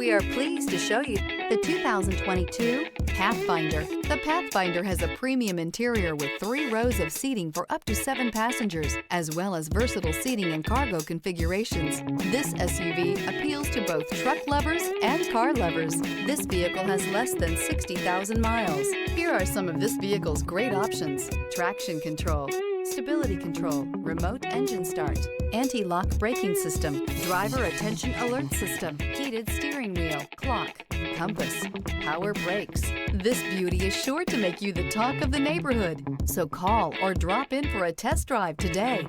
We are pleased to show you the 2022 Pathfinder. The Pathfinder has a premium interior with 3 rows of seating for up to 7 passengers, as well as versatile seating and cargo configurations. This SUV appeals to both truck lovers and car lovers. This vehicle has less than 60,000 miles. Here are some of this vehicle's great options: traction control, stability control, remote engine start, anti-lock braking system, driver attention alert system, heated steering wheel, clock, compass, power brakes. This beauty is sure to make you the talk of the neighborhood. So call or drop in for a test drive today.